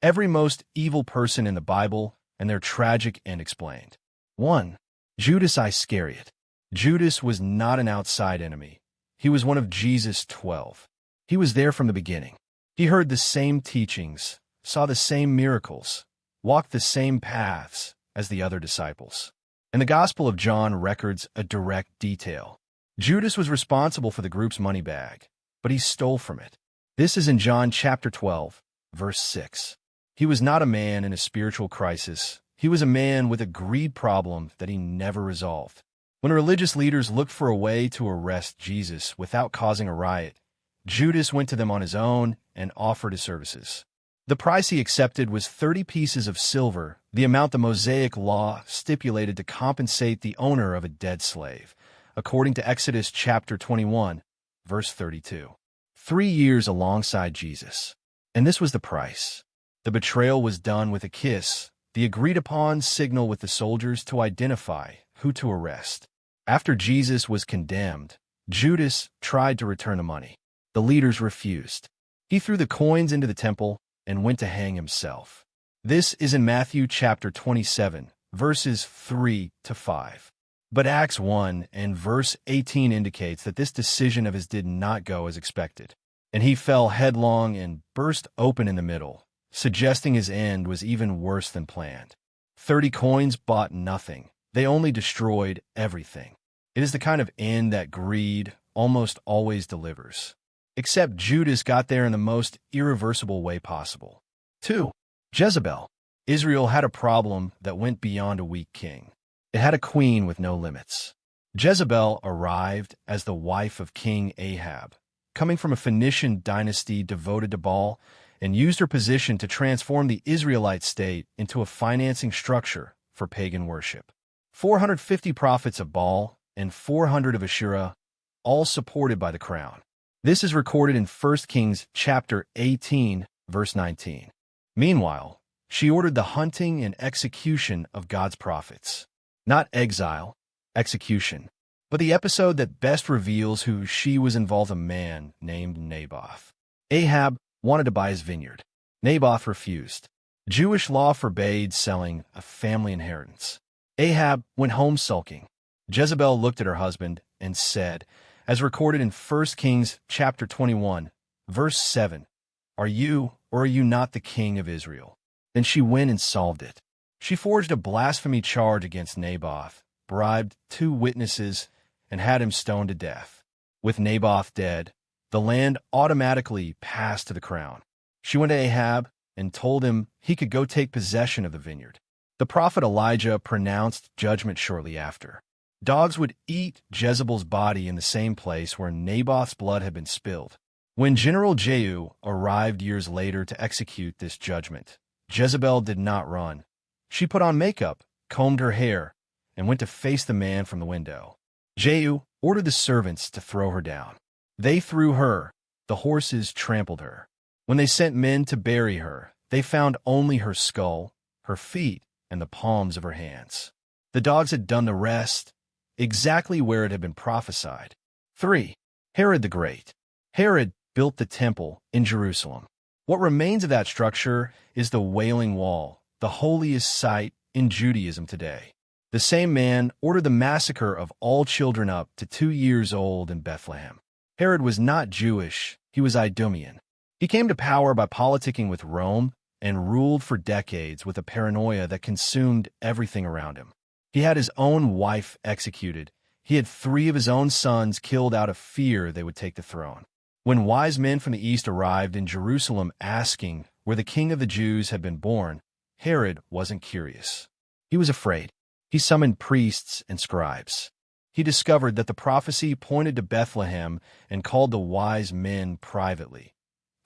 every most evil person in the Bible, and their tragic end explained. 1. Judas Iscariot. Judas was not an outside enemy. He was one of Jesus' 12. He was there from the beginning. He heard the same teachings, saw the same miracles, walked the same paths as the other disciples. And the Gospel of John records a direct detail. Judas was responsible for the group's money bag, but he stole from it. This is in John chapter 12, verse 6. He was not a man in a spiritual crisis. He was a man with a greed problem that he never resolved. When religious leaders looked for a way to arrest Jesus without causing a riot, Judas went to them on his own and offered his services. The price he accepted was 30 pieces of silver, the amount the Mosaic law stipulated to compensate the owner of a dead slave, according to Exodus chapter 21, verse 32. 3 years alongside Jesus. And this was the price. The betrayal was done with a kiss, the agreed-upon signal with the soldiers to identify who to arrest. After Jesus was condemned, Judas tried to return the money. The leaders refused. He threw the coins into the temple and went to hang himself. This is in Matthew chapter 27, verses 3 to 5. But Acts 1 and verse 18 indicates that this decision of his did not go as expected, and he fell headlong and burst open in the middle, suggesting his end was even worse than planned. 30 coins bought nothing. They only destroyed everything. It is the kind of end that greed almost always delivers. Except Judas got there in the most irreversible way possible. 2. Jezebel. Israel had a problem that went beyond a weak king. It had a queen with no limits. Jezebel arrived as the wife of King Ahab, coming from a Phoenician dynasty devoted to Baal, and used her position to transform the Israelite state into a financing structure for pagan worship. 450 prophets of Baal and 400 of Asherah, all supported by the crown. This is recorded in 1 Kings chapter 18, verse 19. Meanwhile, she ordered the hunting and execution of God's prophets. Not exile, execution, but the episode that best reveals who she was involved, a man named Naboth. Ahab wanted to buy his vineyard. Naboth refused. Jewish law forbade selling a family inheritance. Ahab went home sulking. Jezebel looked at her husband and said, as recorded in 1 Kings chapter 21, verse 7, "Are you or are you not the king of Israel?" Then she went and solved it. She forged a blasphemy charge against Naboth, bribed 2 witnesses, and had him stoned to death. With Naboth dead, the land automatically passed to the crown. She went to Ahab and told him he could go take possession of the vineyard. The prophet Elijah pronounced judgment shortly after. Dogs would eat Jezebel's body in the same place where Naboth's blood had been spilled. When General Jehu arrived years later to execute this judgment, Jezebel did not run. She put on makeup, combed her hair, and went to face the man from the window. Jehu ordered the servants to throw her down. They threw her. The horses trampled her. When they sent men to bury her, they found only her skull, her feet, and the palms of her hands. The dogs had done the rest, exactly where it had been prophesied. 3. Herod the Great. Herod built the temple in Jerusalem. What remains of that structure is the Wailing Wall, the holiest site in Judaism today. The same man ordered the massacre of all children up to 2 years old in Bethlehem. Herod was not Jewish, he was Idumean. He came to power by politicking with Rome and ruled for decades with a paranoia that consumed everything around him. He had his own wife executed. He had 3 of his own sons killed out of fear they would take the throne. When wise men from the east arrived in Jerusalem asking where the king of the Jews had been born, Herod wasn't curious. He was afraid. He summoned priests and scribes. He discovered that the prophecy pointed to Bethlehem and called the wise men privately,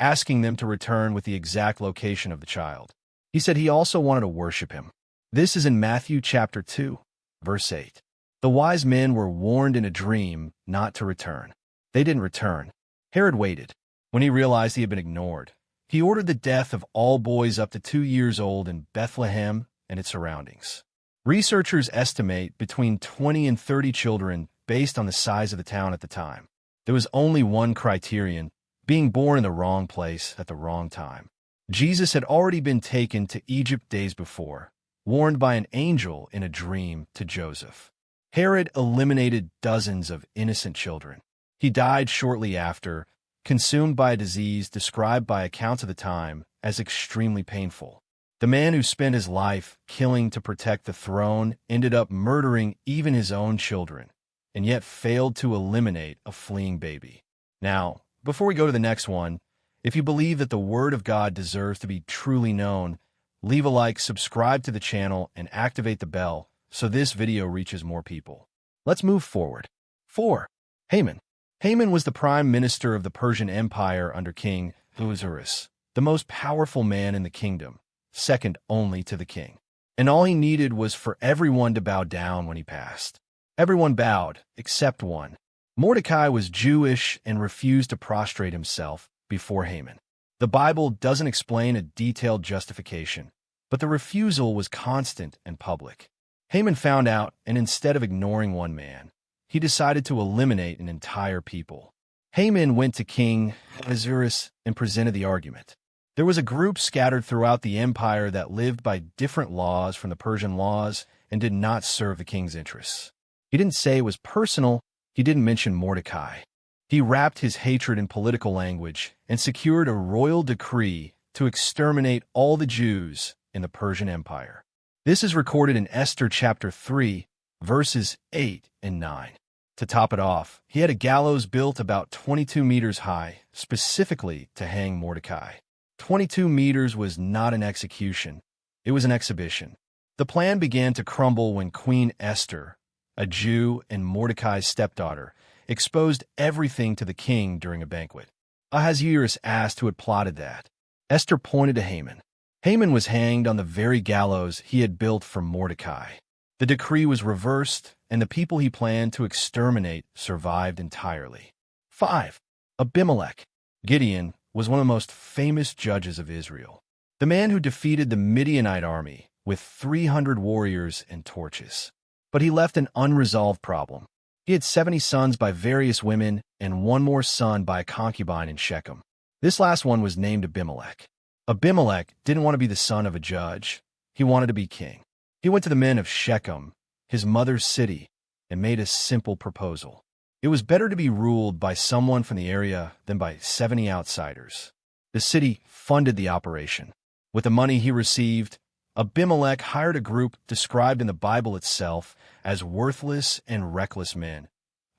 asking them to return with the exact location of the child. He said he also wanted to worship him. This is in Matthew chapter 2, verse 8. The wise men were warned in a dream not to return. They didn't return. Herod waited. When he realized he had been ignored, he ordered the death of all boys up to 2 years old in Bethlehem and its surroundings. Researchers estimate between 20 and 30 children based on the size of the town at the time. There was only one criterion: being born in the wrong place at the wrong time. Jesus had already been taken to Egypt days before, warned by an angel in a dream to Joseph. Herod eliminated dozens of innocent children. He died shortly after, consumed by a disease described by accounts of the time as extremely painful. The man who spent his life killing to protect the throne ended up murdering even his own children, and yet failed to eliminate a fleeing baby. Now, before we go to the next one, if you believe that the Word of God deserves to be truly known, leave a like, subscribe to the channel, and activate the bell so this video reaches more people. Let's move forward. 4. Haman. Haman was the prime minister of the Persian Empire under King Ahasuerus, the most powerful man in the kingdom, second only to the king. And all he needed was for everyone to bow down when he passed. Everyone bowed, except one. Mordecai was Jewish and refused to prostrate himself before Haman. The Bible doesn't explain a detailed justification, but the refusal was constant and public. Haman found out, and instead of ignoring one man, he decided to eliminate an entire people. Haman went to King Ahasuerus and presented the argument. There was a group scattered throughout the empire that lived by different laws from the Persian laws and did not serve the king's interests. He didn't say it was personal. He didn't mention Mordecai. He wrapped his hatred in political language and secured a royal decree to exterminate all the Jews in the Persian Empire. This is recorded in Esther chapter 3, verses 8 and 9. To top it off, he had a gallows built about 22 meters high, specifically to hang Mordecai. 22 meters was not an execution, it was an exhibition. The plan began to crumble when Queen Esther, a Jew and Mordecai's stepdaughter, exposed everything to the king during a banquet. Ahasuerus asked who had plotted that. Esther pointed to Haman. Haman was hanged on the very gallows he had built for Mordecai. The decree was reversed, and the people he planned to exterminate survived entirely. 5. Abimelech. Gideon was one of the most famous judges of Israel. The man who defeated the Midianite army with 300 warriors and torches. But he left an unresolved problem. He had 70 sons by various women and one more son by a concubine in Shechem. This last one was named Abimelech. Abimelech didn't want to be the son of a judge. He wanted to be king. He went to the men of Shechem, his mother's city, and made a simple proposal. It was better to be ruled by someone from the area than by 70 outsiders. The city funded the operation. With the money he received, Abimelech hired a group described in the Bible itself as worthless and reckless men,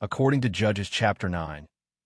according to Judges chapter 9,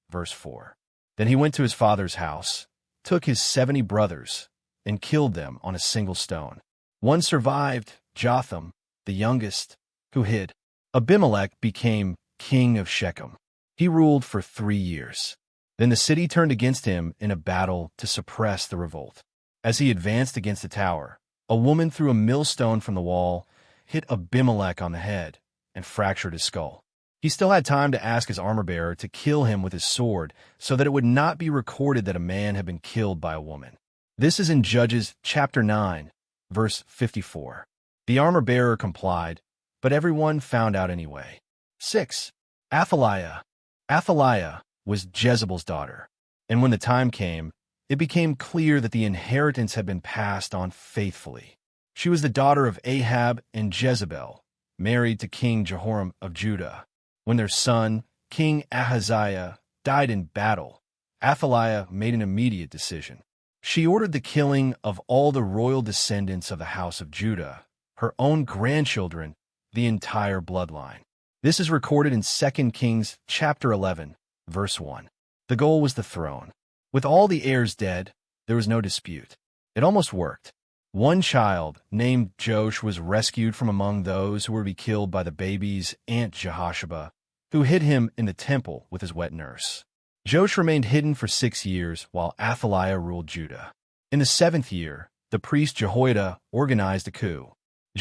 verse 4. Then he went to his father's house, took his 70 brothers, and killed them on a single stone. One survived, Jotham, the youngest, who hid. Abimelech became king of Shechem. He ruled for 3 years. Then the city turned against him in a battle to suppress the revolt. As he advanced against the tower, a woman threw a millstone from the wall, hit Abimelech on the head, and fractured his skull. He still had time to ask his armor-bearer to kill him with his sword so that it would not be recorded that a man had been killed by a woman. This is in Judges chapter 9, verse 54. The armor-bearer complied, but everyone found out anyway. 6. Athaliah. Athaliah was Jezebel's daughter, and when the time came, it became clear that the inheritance had been passed on faithfully. She was the daughter of Ahab and Jezebel, married to King Jehoram of Judah. When their son, King Ahaziah, died in battle, Athaliah made an immediate decision. She ordered the killing of all the royal descendants of the house of Judah, her own grandchildren, the entire bloodline. This is recorded in 2 Kings chapter 11, verse 1. The goal was the throne. With all the heirs dead, there was no dispute. It almost worked. One child, named Joash, was rescued from among those who were to be killed by the baby's aunt Jehosheba, who hid him in the temple with his wet nurse. Joash remained hidden for 6 years while Athaliah ruled Judah. In the 7th year, the priest Jehoiada organized a coup.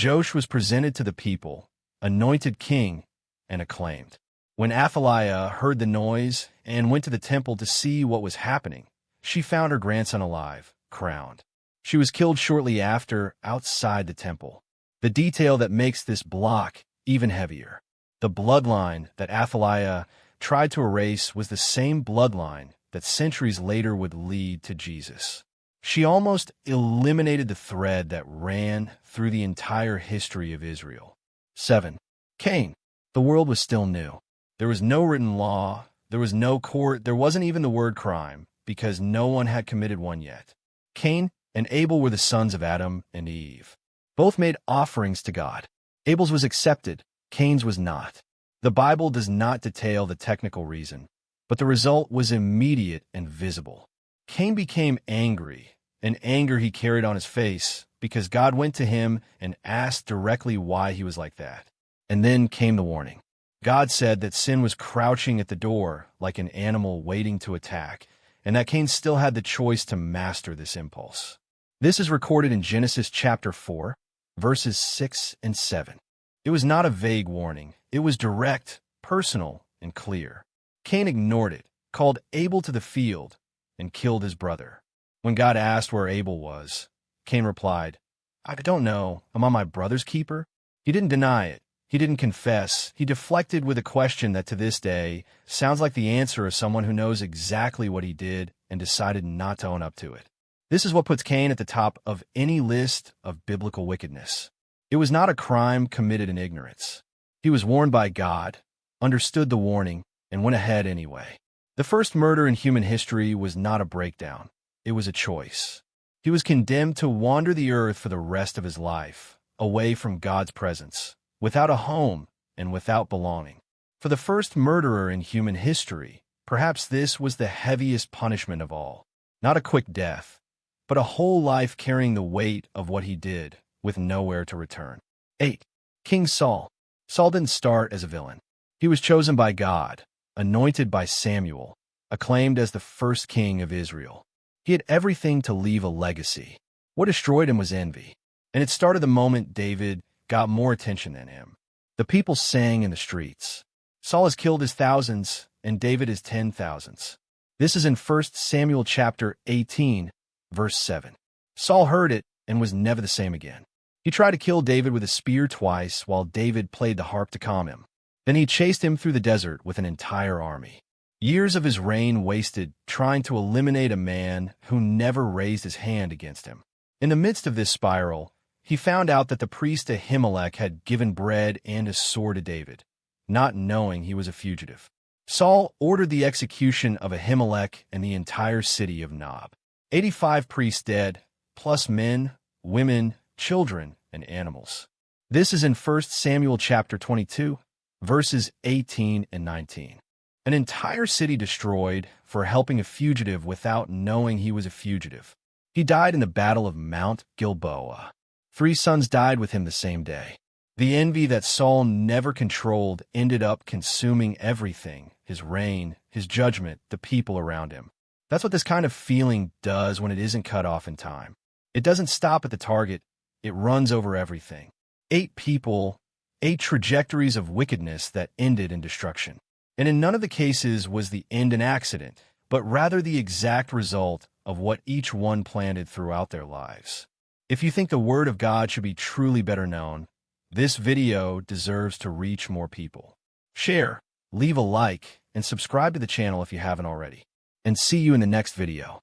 Joash was presented to the people, anointed king, and acclaimed. When Athaliah heard the noise and went to the temple to see what was happening, she found her grandson alive, crowned. She was killed shortly after outside the temple. The detail that makes this block even heavier. The bloodline that Athaliah tried to erase was the same bloodline that centuries later would lead to Jesus. She almost eliminated the thread that ran through the entire history of Israel. 7. Cain. The world was still new. There was no written law, there was no court, there wasn't even the word crime, because no one had committed one yet. Cain and Abel were the sons of Adam and Eve. Both made offerings to God. Abel's was accepted, Cain's was not. The Bible does not detail the technical reason, but the result was immediate and visible. Cain became angry, an anger he carried on his face, because God went to him and asked directly why he was like that. And then came the warning. God said that sin was crouching at the door like an animal waiting to attack, and that Cain still had the choice to master this impulse. This is recorded in Genesis chapter 4, verses 6 and 7. It was not a vague warning. It was direct, personal, and clear. Cain ignored it, called Abel to the field, and killed his brother. When God asked where Abel was, Cain replied, "I don't know. I'm on my brother's keeper." He didn't deny it. He didn't confess. He deflected with a question that to this day sounds like the answer of someone who knows exactly what he did and decided not to own up to it. This is what puts Cain at the top of any list of biblical wickedness. It was not a crime committed in ignorance. He was warned by God, understood the warning, and went ahead anyway. The first murder in human history was not a breakdown. It was a choice. He was condemned to wander the earth for the rest of his life, away from God's presence, without a home and without belonging. For the first murderer in human history, perhaps this was the heaviest punishment of all. Not a quick death, but a whole life carrying the weight of what he did, with nowhere to return. 8. King Saul. Saul didn't start as a villain. He was chosen by God, anointed by Samuel, acclaimed as the first king of Israel. He had everything to leave a legacy. What destroyed him was envy, and it started the moment David got more attention than him. The people sang in the streets. Saul has killed his thousands, and David his 10,000s. This is in 1 Samuel chapter 18, verse 7. Saul heard it and was never the same again. He tried to kill David with a spear twice while David played the harp to calm him. Then he chased him through the desert with an entire army. Years of his reign wasted trying to eliminate a man who never raised his hand against him. In the midst of this spiral, he found out that the priest Ahimelech had given bread and a sword to David, not knowing he was a fugitive. Saul ordered the execution of Ahimelech and the entire city of Nob. 85 priests dead, plus men, women, children, and animals. This is in 1 Samuel chapter 22, verses 18 and 19. An entire city destroyed for helping a fugitive without knowing he was a fugitive. He died in the Battle of Mount Gilboa. 3 sons died with him the same day. The envy that Saul never controlled ended up consuming everything, his reign, his judgment, the people around him. That's what this kind of feeling does when it isn't cut off in time. It doesn't stop at the target, it runs over everything. 8 people, 8 trajectories of wickedness that ended in destruction. And in none of the cases was the end an accident, but rather the exact result of what each one planted throughout their lives. If you think the Word of God should be truly better known, this video deserves to reach more people. Share, leave a like, and subscribe to the channel if you haven't already. And see you in the next video.